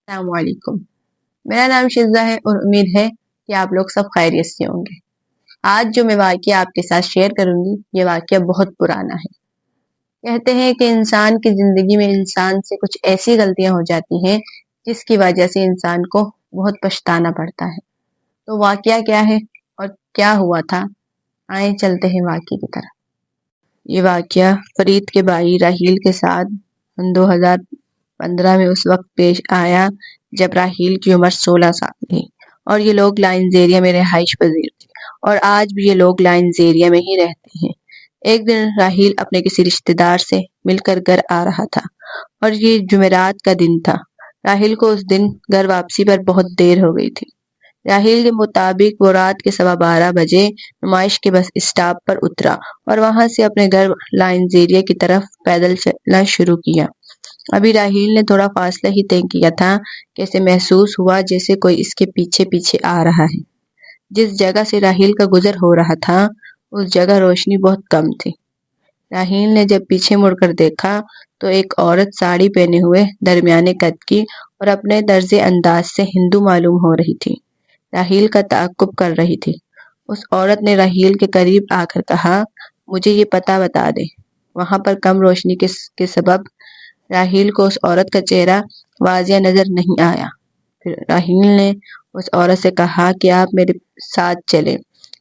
السلام علیکم۔ میرا نام شزا ہے اور امید ہے کہ آپ لوگ سب خیریت سے ہوں گے۔ آج جو میں واقعہ آپ کے ساتھ شیئر کروں گی یہ واقعہ بہت پرانا ہے۔ کہتے ہیں کہ انسان کی زندگی میں انسان سے کچھ ایسی غلطیاں ہو جاتی ہیں جس کی وجہ سے انسان کو بہت پچھتانا پڑتا ہے۔ تو واقعہ کیا ہے اور کیا ہوا تھا، آئیں چلتے ہیں واقعے کی طرف۔ یہ واقعہ فرید کے بھائی راحیل کے ساتھ 2015 میں اس وقت پیش آیا جب راحیل کی عمر 16 سال تھی اور یہ لوگ لائنز ایریا میں رہائش پذیر تھے اور آج بھی یہ لوگ لائنز ایریا میں ہی رہتے ہیں۔ ایک دن راحیل اپنے کسی رشتہ دار سے مل کر گھر آ رہا تھا اور یہ جمعرات کا دن تھا۔ راحیل کو اس دن گھر واپسی پر بہت دیر ہو گئی تھی۔ راحیل کے مطابق وہ رات کے 12:15 بجے نمائش کے بس اسٹاپ پر اترا اور وہاں سے اپنے گھر لائنز ایریا کی طرف پیدل چلنا شروع کیا۔ ابھی راحیل نے تھوڑا فاصلہ ہی طے کیا تھا کہ اسے محسوس ہوا جیسے کوئی اس کے پیچھے پیچھے آ رہا ہے۔ جس جگہ سے راحیل کا گزر ہو رہا تھا اس جگہ روشنی بہت کم تھی۔ راحیل نے جب پیچھے مڑ کر دیکھا تو ایک عورت ساڑی پہنے ہوئے درمیانے قد کی اور اپنے طرز انداز سے ہندو معلوم ہو رہی تھی، راحیل کا تعاقب کر رہی تھی۔ اس عورت نے راحیل کے قریب آ کر کہا، مجھے یہ پتہ بتا دے۔ وہاں پر کم روشنی کے سبب راحیل کو اس عورت کا چہرہ واضح نظر نہیں آیا۔ پھر راحیل نے اس عورت سے کہا کہ آپ میرے ساتھ چلیں،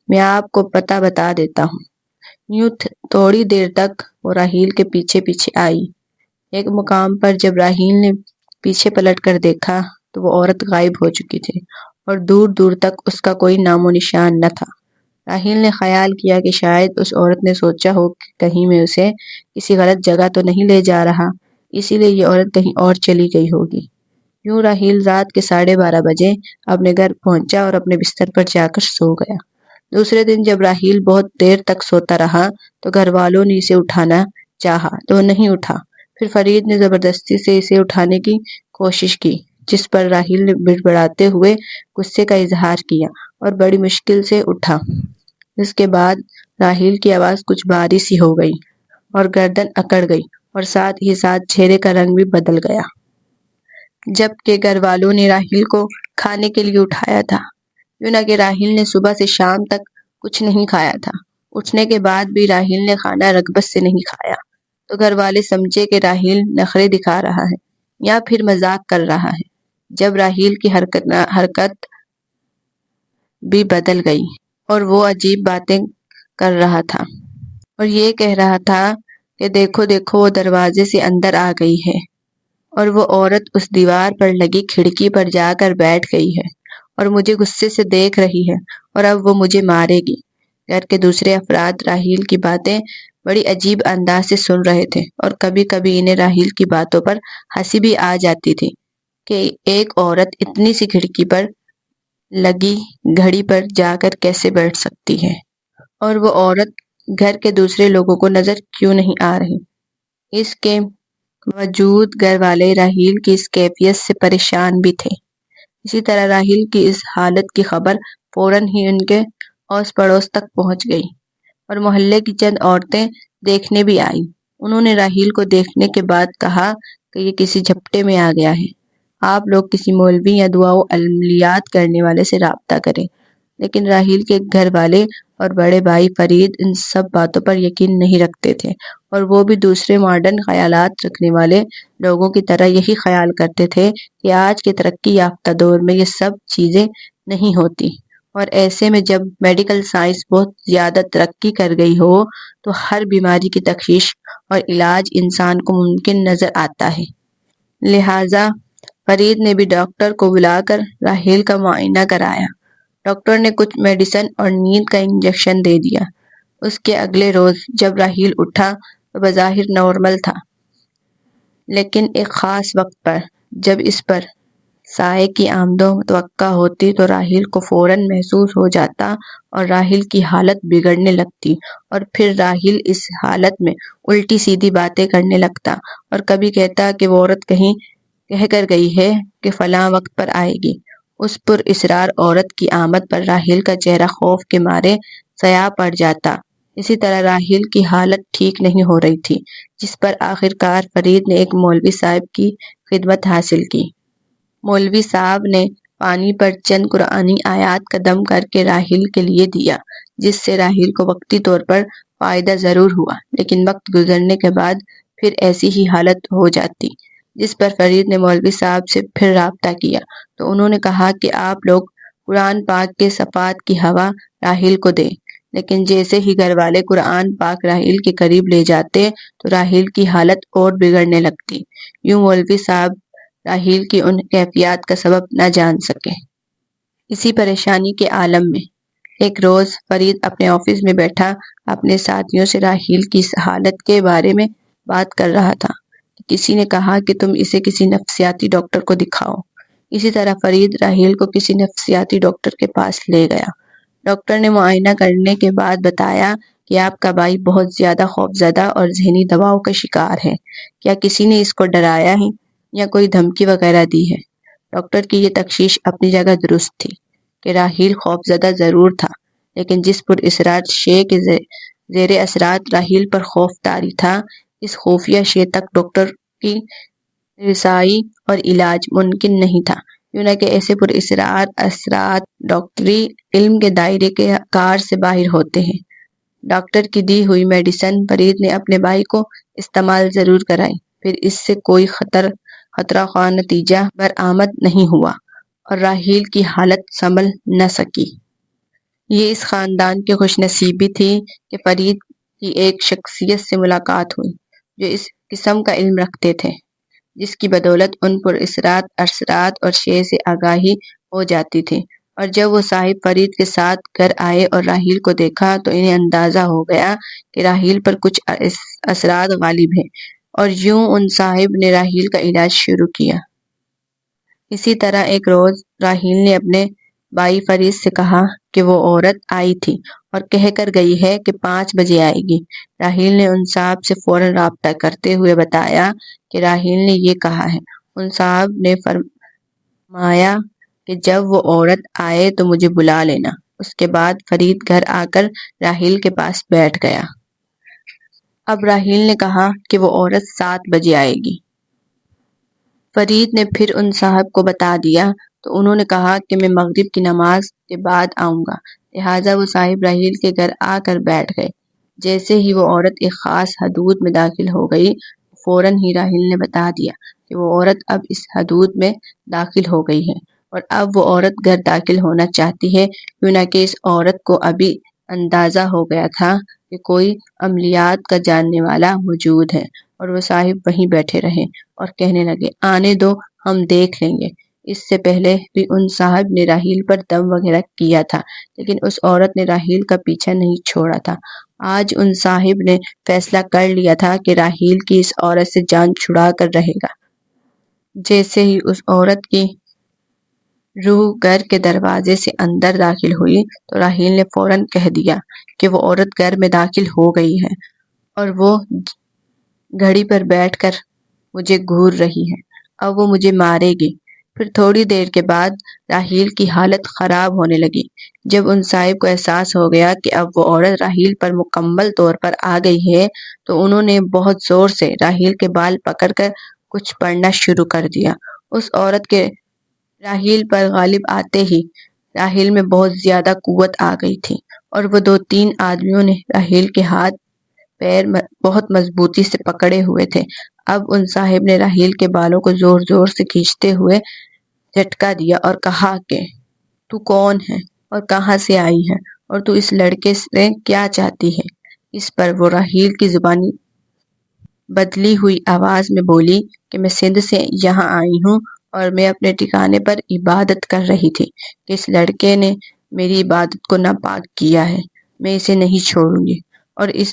میں آپ کو پتہ بتا دیتا ہوں۔ یوں تھوڑی دیر تک وہ راحیل کے پیچھے پیچھے آئی۔ ایک مقام پر جب راحیل نے پیچھے پلٹ کر دیکھا تو وہ عورت غائب ہو چکی تھی اور دور دور تک اس کا کوئی نام و نشان نہ تھا۔ راحیل نے خیال کیا کہ شاید اس عورت نے سوچا ہو کہ کہیں میں اسے کسی غلط جگہ تو نہیں لے جا رہا، اسی لیے یہ عورت کہیں اور چلی گئی ہوگی۔ یوں راحیل رات کے 12:30 بجے اپنے گھر پہنچا اور اپنے بستر پر جا کر سو گیا۔ دوسرے دن جب راحیل بہت دیر تک سوتا رہا تو گھر والوں نے اسے اٹھانا چاہا تو وہ نہیں اٹھا۔ پھر فرید نے زبردستی سے اسے اٹھانے کی کوشش کی، جس پر راحیل نے بڑبڑاتے ہوئے غصے کا اظہار کیا اور بڑی مشکل سے اٹھا۔ اس کے بعد راحیل کی آواز کچھ بھاری سی ہو گئی اور گردن اکڑ گئی اور ساتھ ہی ساتھ چہرے کا رنگ بھی بدل گیا۔ جبکہ گھر والوں نے راحیل کو کھانے کے لیے اٹھایا تھا، یوں نہ کہ راحیل نے صبح سے شام تک کچھ نہیں کھایا تھا۔ اٹھنے کے بعد بھی راحیل نے کھانا رغبت سے نہیں کھایا تو گھر والے سمجھے کہ راحیل نخرے دکھا رہا ہے یا پھر مذاق کر رہا ہے۔ جب راحیل کی حرکت بھی بدل گئی اور وہ عجیب باتیں کر رہا تھا اور یہ کہہ رہا تھا کہ دیکھو دیکھو وہ دروازے سے اندر آ گئی ہے اور وہ عورت اس دیوار پر لگی کھڑکی پر جا کر بیٹھ گئی ہے اور مجھے غصے سے دیکھ رہی ہے اور اب وہ مجھے مارے گی۔ گھر کے دوسرے افراد راحیل کی باتیں بڑی عجیب انداز سے سن رہے تھے اور کبھی کبھی انہیں راحیل کی باتوں پر ہنسی بھی آ جاتی تھی کہ ایک عورت اتنی سی کھڑکی پر لگی گھڑی پر جا کر کیسے بیٹھ سکتی ہے اور وہ عورت گھر کے دوسرے لوگوں کو نظر کیوں نہیں آ رہی۔ اس کے باوجود گھر والے راحیل کی اس کیفیت سے پریشان بھی تھے۔ اسی طرح راحیل کی اس حالت کی خبر فوراً ہی ان کے اوس پڑوس تک پہنچ گئی اور محلے کی چند عورتیں دیکھنے بھی آئیں۔ انہوں نے راحیل کو دیکھنے کے بعد کہا کہ یہ کسی جھپٹے میں آ گیا ہے، آپ لوگ کسی مولوی یا دعا و عملیات کرنے والے سے رابطہ کریں۔ لیکن راحیل کے گھر والے اور بڑے بھائی فرید ان سب باتوں پر یقین نہیں رکھتے تھے اور وہ بھی دوسرے ماڈرن خیالات رکھنے والے لوگوں کی طرح یہی خیال کرتے تھے کہ آج کے ترقی یافتہ دور میں یہ سب چیزیں نہیں ہوتی اور ایسے میں جب میڈیکل سائنس بہت زیادہ ترقی کر گئی ہو تو ہر بیماری کی تشخیص اور علاج انسان کو ممکن نظر آتا ہے۔ لہٰذا فرید نے بھی ڈاکٹر کو بلا کر راحیل کا معائنہ کرایا۔ ڈاکٹر نے کچھ میڈیسن اور نیند کا انجیکشن دے دیا۔ اس کے اگلے روز جب راحیل اٹھا تو بظاہر نارمل تھا، لیکن ایک خاص وقت پر جب اس پر سائے کی آمد متوقع ہوتی تو راحیل کو فوراً محسوس ہو جاتا اور راحیل کی حالت بگڑنے لگتی اور پھر راحیل اس حالت میں الٹی سیدھی باتیں کرنے لگتا اور کبھی کہتا کہ وہ عورت کہیں کہہ کر گئی ہے کہ فلاں وقت پر آئے گی۔ اس پر اصرار عورت کی آمد پر راحیل کا چہرہ خوف کے مارے سیاہ پڑ جاتا۔ اسی طرح راحیل کی حالت ٹھیک نہیں ہو رہی تھی، جس پر آخر کار فرید نے ایک مولوی صاحب کی خدمت حاصل کی۔ مولوی صاحب نے پانی پر چند قرآنی آیات کا دم کر کے راحیل کے لیے دیا، جس سے راحیل کو وقتی طور پر فائدہ ضرور ہوا، لیکن وقت گزرنے کے بعد پھر ایسی ہی حالت ہو جاتی، جس پر فرید نے مولوی صاحب سے پھر رابطہ کیا تو انہوں نے کہا کہ آپ لوگ قرآن پاک کے صفات کی ہوا راحیل کو دیں، لیکن جیسے ہی گھر والے قرآن پاک راحیل کے قریب لے جاتے تو راحیل کی حالت اور بگڑنے لگتی۔ یوں مولوی صاحب راحیل کی ان کیفیات کا سبب نہ جان سکے۔ اسی پریشانی کے عالم میں ایک روز فرید اپنے آفس میں بیٹھا اپنے ساتھیوں سے راحیل کی اس حالت کے بارے میں بات کر رہا تھا کہ کسی نے کہا کہ تم اسے کسی نفسیاتی ڈاکٹر کو دکھاؤ۔ اسی طرح فرید راحیل کو کسی نفسیاتی ڈاکٹر کے پاس لے گیا۔ ڈاکٹر نے معائنہ کرنے کے بعد بتایا کہ آپ کا بھائی بہت زیادہ خوفزدہ اور ذہنی دباؤ کا شکار ہے۔ کیا کسی نے اس کو ڈرایا ہے یا کوئی دھمکی وغیرہ دی ہے؟ ڈاکٹر کی یہ تشخیص اپنی جگہ درست تھی کہ راحیل خوفزدہ ضرور تھا، لیکن جس پراسرار شے کے زیر اثرات راحیل پر خوف طاری تھا، اس خفیہ شے تک ڈاکٹر کی رسائی اور علاج ممکن نہیں تھا، کیوں نہ کہ ایسے پراسرار اثرات ڈاکٹری علم کے دائرے کے کار سے باہر ہوتے ہیں۔ ڈاکٹر کی دی ہوئی میڈیسن فرید نے اپنے بھائی کو استعمال ضرور کرائی، پھر اس سے کوئی خطرہ خواہ نتیجہ برآمد نہیں ہوا اور راحیل کی حالت سنبھل نہ سکی۔ یہ اس خاندان کی خوش نصیبی تھی کہ فرید کی ایک شخصیت سے ملاقات ہوئی جو اس قسم کا علم رکھتے تھے، جس کی بدولت ان پراسرار اثرات اور شے سے آگاہی ہو جاتی تھی۔ اور جب وہ صاحب فرید کے ساتھ گھر آئے اور راحیل کو دیکھا تو انہیں اندازہ ہو گیا کہ راحیل پر کچھ اثرات غالب ہیں، اور یوں ان صاحب نے راحیل کا علاج شروع کیا۔ اسی طرح ایک روز راحیل نے اپنے بھائی فرید سے کہا کہ وہ عورت آئی تھی اور کہہ کر گئی ہے کہ 5 بجے آئے گی۔ راحیل نے ان صاحب سے فوراً رابطہ کرتے ہوئے بتایا کہ راحیل نے یہ کہا ہے۔ ان صاحب نے فرمایا کہ جب وہ عورت آئے تو مجھے بلا لینا۔ اس کے بعد فرید گھر آ کر راحیل کے پاس بیٹھ گیا۔ اب راحیل نے کہا کہ وہ عورت 7 بجے آئے گی۔ فرید نے پھر ان صاحب کو بتا دیا تو انہوں نے کہا کہ میں مغرب کی نماز کے بعد آؤں گا، لہٰذا وہ صاحب راحیل کے گھر آ کر بیٹھ گئے۔ جیسے ہی وہ عورت ایک خاص حدود میں داخل ہو گئی، فوراً ہی راحیل نے بتا دیا کہ وہ عورت اب اس حدود میں داخل ہو گئی ہے اور اب وہ عورت گھر داخل ہونا چاہتی ہے، کیوں نہ کہ اس عورت کو ابھی اندازہ ہو گیا تھا کہ کوئی عملیات کا جاننے والا موجود ہے، اور وہ صاحب وہیں بیٹھے رہے اور کہنے لگے آنے دو، ہم دیکھ لیں گے۔ اس سے پہلے بھی ان صاحب نے راحیل پر دم وغیرہ کیا تھا، لیکن اس عورت نے راحیل کا پیچھا نہیں چھوڑا تھا۔ آج ان صاحب نے فیصلہ کر لیا تھا کہ راحیل کی اس عورت سے جان چھڑا کر رہے گا۔ جیسے ہی اس عورت کی روح گھر کے دروازے سے اندر داخل ہوئی تو راحیل نے فوراً کہہ دیا کہ وہ عورت گھر میں داخل ہو گئی ہے اور وہ گھڑی پر بیٹھ کر مجھے گھور رہی ہے، اب وہ مجھے مارے گی۔ پھر تھوڑی دیر کے بعد راحیل کی حالت خراب ہونے لگی۔ جب ان صاحب کو احساس ہو گیا کہ اب وہ عورت راحیل پر مکمل طور پر آ گئی ہے تو انہوں نے بہت زور سے راحیل کے بال پکڑ کر کچھ پڑھنا شروع کر دیا۔ اس عورت کے راحیل پر غالب آتے ہی راحیل میں بہت زیادہ قوت آ گئی تھی، اور وہ 2-3 آدمیوں نے راحیل کے ہاتھ پیر بہت مضبوطی سے پکڑے ہوئے تھے۔ اب ان صاحب نے راحیل کے بالوں کو زور زور سے کھینچتے ہوئے جھٹکا دیا اور کہا کہ تو کون ہے اور کہاں سے آئی ہے اور تو اس لڑکے سے کیا چاہتی ہے؟ اس پر وہ راحیل کی زبانی بدلی ہوئی آواز میں بولی کہ میں سندھ سے یہاں آئی ہوں اور میں اپنے ٹھکانے پر عبادت کر رہی تھی کہ اس لڑکے نے میری عبادت کو ناپاک کیا ہے، میں اسے نہیں چھوڑوں گی۔ اور اس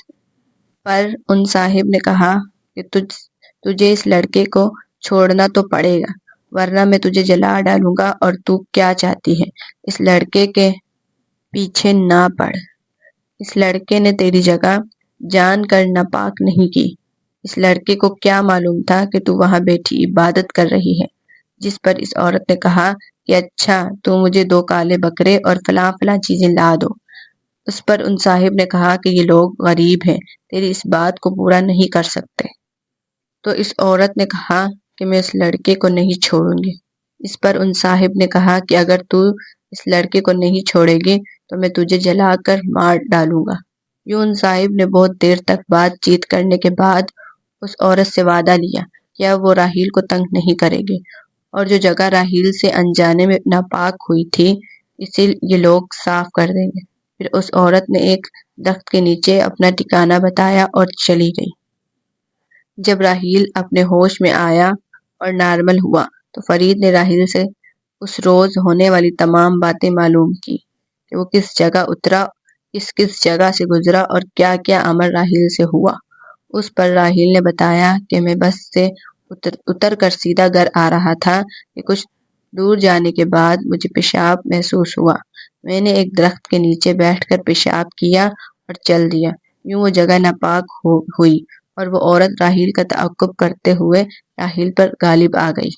پر ان صاحب نے کہا کہ تجھے اس لڑکے کو چھوڑنا تو پڑے گا، ورنہ میں تجھے جلا ڈالوں گا، اور تو کیا چاہتی ہے؟ اس لڑکے کے پیچھے نہ پڑ، اس لڑکے نے تیری جگہ جان کر ناپاک نہیں کی۔ اس لڑکے کو کیا معلوم تھا کہ تو وہاں بیٹھی عبادت کر رہی ہے؟ جس پر اس عورت نے کہا کہ اچھا تو مجھے 2 کالے بکرے اور فلاں فلاں چیزیں لا دو۔ اس پر ان صاحب نے کہا کہ یہ لوگ غریب ہیں، تیری اس بات کو پورا نہیں کر سکتے۔ تو اس عورت نے کہا کہ میں اس لڑکے کو نہیں چھوڑوں گی۔ اس پر ان صاحب نے کہا کہ اگر تو اس لڑکے کو نہیں چھوڑے گی تو میں تجھے جلا کر مار ڈالوں گا۔ یوں ان صاحب نے بہت دیر تک بات چیت کرنے کے بعد اس عورت سے وعدہ لیا کہ اب وہ راحیل کو تنگ نہیں کرے گی، اور جو جگہ راحیل سے انجانے میں ناپاک ہوئی تھی اسے یہ لوگ صاف کر دیں گے۔ پھر اس عورت نے ایک درخت کے نیچے اپنا ٹھکانہ بتایا اور چلی گئی۔ جب راحیل اپنے ہوش میں آیا اور نارمل ہوا تو فرید نے راحیل سے اس روز ہونے والی تمام باتیں معلوم کی کہ وہ کس جگہ اترا، کس جگہ سے گزرا اور کیا کیا عمل راحیل سے ہوا۔ اس پر راحیل نے بتایا کہ میں بس سے اتر کر سیدھا گھر آ رہا تھا کہ کچھ دور جانے کے بعد مجھے پیشاب محسوس ہوا۔ میں نے ایک درخت کے نیچے بیٹھ کر پیشاب کیا اور چل دیا۔ یوں وہ جگہ ناپاک ہوئی اور وہ عورت راحیل کا تعاقب کرتے ہوئے راحیل پر غالب آ گئی۔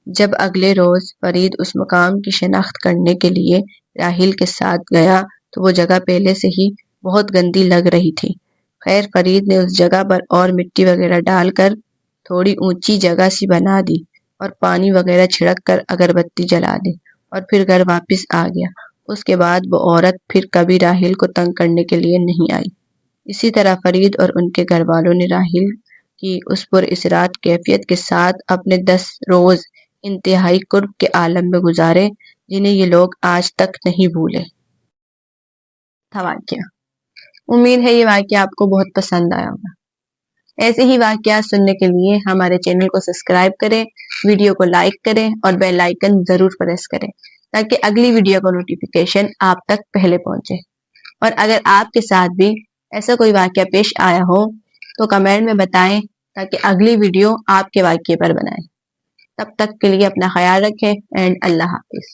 جب اگلے روز فرید اس مقام کی شناخت کرنے کے لیے راحیل کے ساتھ گیا تو وہ جگہ پہلے سے ہی بہت گندی لگ رہی تھی۔ خیر فرید نے اس جگہ پر اور مٹی وغیرہ ڈال کر تھوڑی اونچی جگہ سی بنا دی اور پانی وغیرہ چھڑک کر اگربتی جلا دی اور پھر گھر واپس آ گیا۔ اس کے بعد وہ عورت پھر کبھی راحیل کو تنگ کرنے کے لیے نہیں آئی۔ اسی طرح فرید اور ان کے گھر والوں نے راحیل کی اس پراسرار کیفیت کے ساتھ اپنے 10 روز انتہائی قرب کے عالم میں گزارے جنہیں یہ لوگ آج تک نہیں بھولے۔ تھا واقعہ۔ امید ہے یہ واقعہ آپ کو بہت پسند آیا ہوگا۔ ایسے ہی واقعات سننے کے لیے ہمارے چینل کو سبسکرائب کریں، ویڈیو کو لائک کریں اور بیل آئیکن ضرور پریس کریں تاکہ اگلی ویڈیو کا نوٹیفیکیشن آپ تک پہلے پہنچے۔ اور اگر آپ کے ساتھ بھی ایسا کوئی واقعہ پیش آیا ہو تو کمنٹ میں بتائیں تاکہ اگلی ویڈیو آپ کے واقعے پر بنائیں۔ تب تک کے لیے اپنا خیال رکھیں اینڈ اللہ حافظ۔